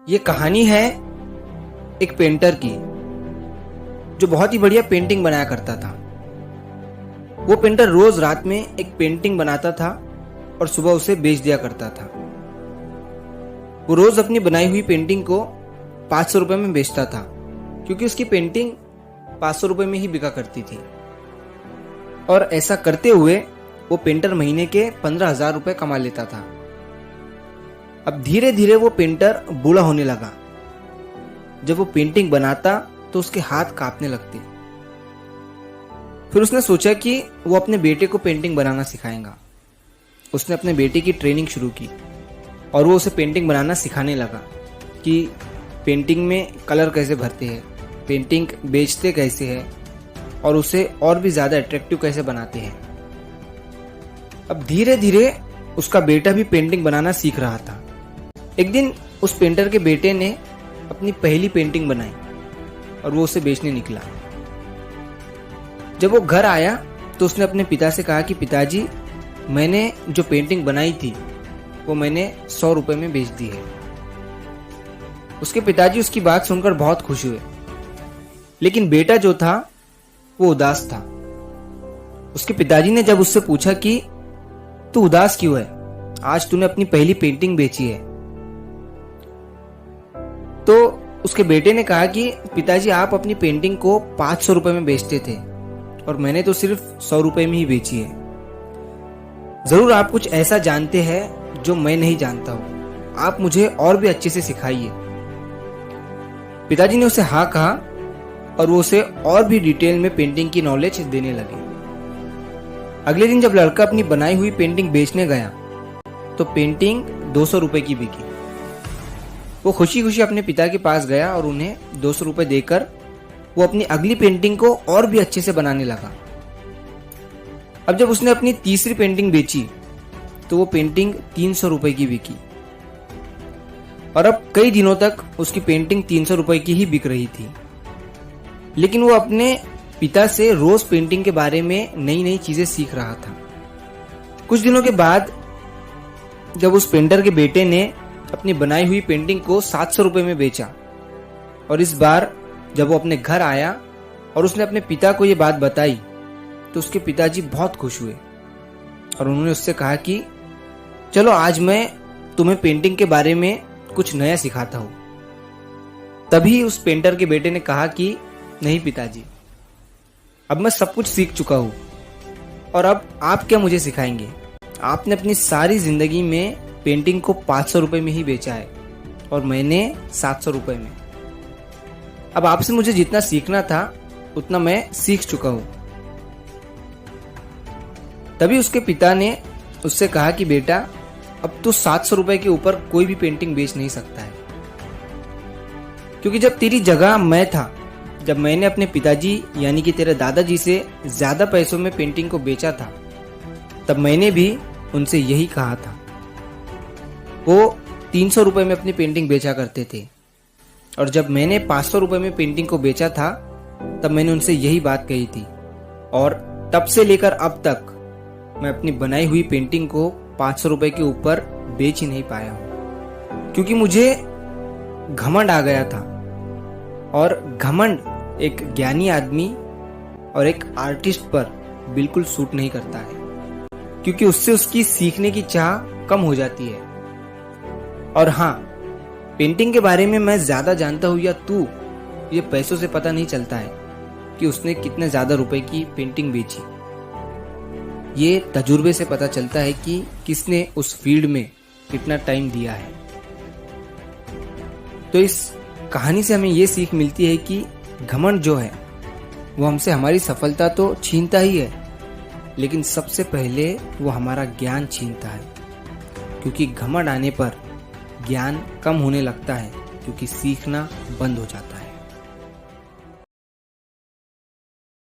ये कहानी है एक पेंटर की जो बहुत ही बढ़िया पेंटिंग बनाया करता था। वो पेंटर रोज रात में एक पेंटिंग बनाता था और सुबह उसे बेच दिया करता था। वो रोज अपनी बनाई हुई पेंटिंग को 500 रुपए में बेचता था, क्योंकि उसकी पेंटिंग 500 रुपए में ही बिका करती थी। और ऐसा करते हुए वो पेंटर महीने के 15,000 रुपए कमा लेता था। अब धीरे धीरे वो पेंटर बूढ़ा होने लगा। जब वो पेंटिंग बनाता तो उसके हाथ कांपने लगते। फिर उसने सोचा कि वो अपने बेटे को पेंटिंग बनाना सिखाएगा। उसने अपने बेटे की ट्रेनिंग शुरू की और वो उसे पेंटिंग बनाना सिखाने लगा कि पेंटिंग में कलर कैसे भरते हैं, पेंटिंग बेचते कैसे हैं और उसे और भी ज़्यादा अट्रैक्टिव कैसे बनाते हैं। अब धीरे धीरे उसका बेटा भी पेंटिंग बनाना सीख रहा था। एक दिन उस पेंटर के बेटे ने अपनी पहली पेंटिंग बनाई और वो उसे बेचने निकला। जब वो घर आया तो उसने अपने पिता से कहा कि पिताजी, मैंने जो पेंटिंग बनाई थी वो मैंने 100 रुपए में बेच दी है। उसके पिताजी उसकी बात सुनकर बहुत खुश हुए, लेकिन बेटा जो था वो उदास था। उसके पिताजी ने जब उससे पूछा कि तू उदास क्यों है, आज तूने अपनी पहली पेंटिंग बेची है, तो उसके बेटे ने कहा कि पिताजी, आप अपनी पेंटिंग को 500 रुपए में बेचते थे और मैंने तो सिर्फ 100 रुपए में ही बेची है। जरूर आप कुछ ऐसा जानते हैं जो मैं नहीं जानता हूं, आप मुझे और भी अच्छे से सिखाइए। पिताजी ने उसे हाँ कहा और वो उसे और भी डिटेल में पेंटिंग की नॉलेज देने लगे। अगले दिन जब लड़का अपनी बनाई हुई पेंटिंग बेचने गया तो पेंटिंग 200 रुपए की बिकी। वो खुशी खुशी अपने पिता के पास गया और उन्हें 200 रुपए देकर वो अपनी अगली पेंटिंग को और भी अच्छे से बनाने लगा। अब जब उसने अपनी तीसरी पेंटिंग बेची तो वो पेंटिंग 300 रुपए की बिकी और अब कई दिनों तक उसकी पेंटिंग 300 रुपए की ही बिक रही थी। लेकिन वो अपने पिता से रोज पेंटिंग के बारे में नई नई चीजें सीख रहा था। कुछ दिनों के बाद जब उस पेंटर के बेटे ने अपनी बनाई हुई पेंटिंग को 700 रुपए में बेचा और इस बार जब वो अपने घर आया और उसने अपने पिता को ये बात बताई तो उसके पिताजी बहुत खुश हुए और उन्होंने उससे कहा कि चलो आज मैं तुम्हें पेंटिंग के बारे में कुछ नया सिखाता हूं। तभी उस पेंटर के बेटे ने कहा कि नहीं पिताजी, अब मैं सब कुछ सीख चुका हूं और अब आप क्या मुझे सिखाएंगे। आपने अपनी सारी जिंदगी में पेंटिंग को 500 रुपए में ही बेचा है और मैंने 700 रुपए में। अब आपसे मुझे जितना सीखना था उतना मैं सीख चुका हूं। तभी उसके पिता ने उससे कहा कि बेटा, अब तो 700 रुपए के ऊपर कोई भी पेंटिंग बेच नहीं सकता है, क्योंकि जब तेरी जगह मैं था, जब मैंने अपने पिताजी यानी कि तेरे दादाजी से ज्यादा पैसों में पेंटिंग को बेचा था, तब मैंने भी उनसे यही कहा था। वो 300 रुपए में अपनी पेंटिंग बेचा करते थे और जब मैंने 500 रुपए में पेंटिंग को बेचा था तब मैंने उनसे यही बात कही थी और तब से लेकर अब तक मैं अपनी बनाई हुई पेंटिंग को 500 रुपए के ऊपर बेच ही नहीं पाया हूं, क्योंकि मुझे घमंड आ गया था। और घमंड एक ज्ञानी आदमी और एक आर्टिस्ट पर बिल्कुल सूट नहीं करता है, क्योंकि उससे उसकी सीखने की चाह कम हो जाती है। और हाँ, पेंटिंग के बारे में मैं ज्यादा जानता हूँ या तू, ये पैसों से पता नहीं चलता है कि उसने कितने ज्यादा रुपए की पेंटिंग बेची। ये तजुर्बे से पता चलता है कि किसने उस फील्ड में कितना टाइम दिया है। तो इस कहानी से हमें ये सीख मिलती है कि घमंड जो है वो हमसे हमारी सफलता तो छीनता ही है, लेकिन सबसे पहले वो हमारा ज्ञान छीनता है, क्योंकि घमंड आने पर ज्ञान कम होने लगता है, क्योंकि सीखना बंद हो जाता है।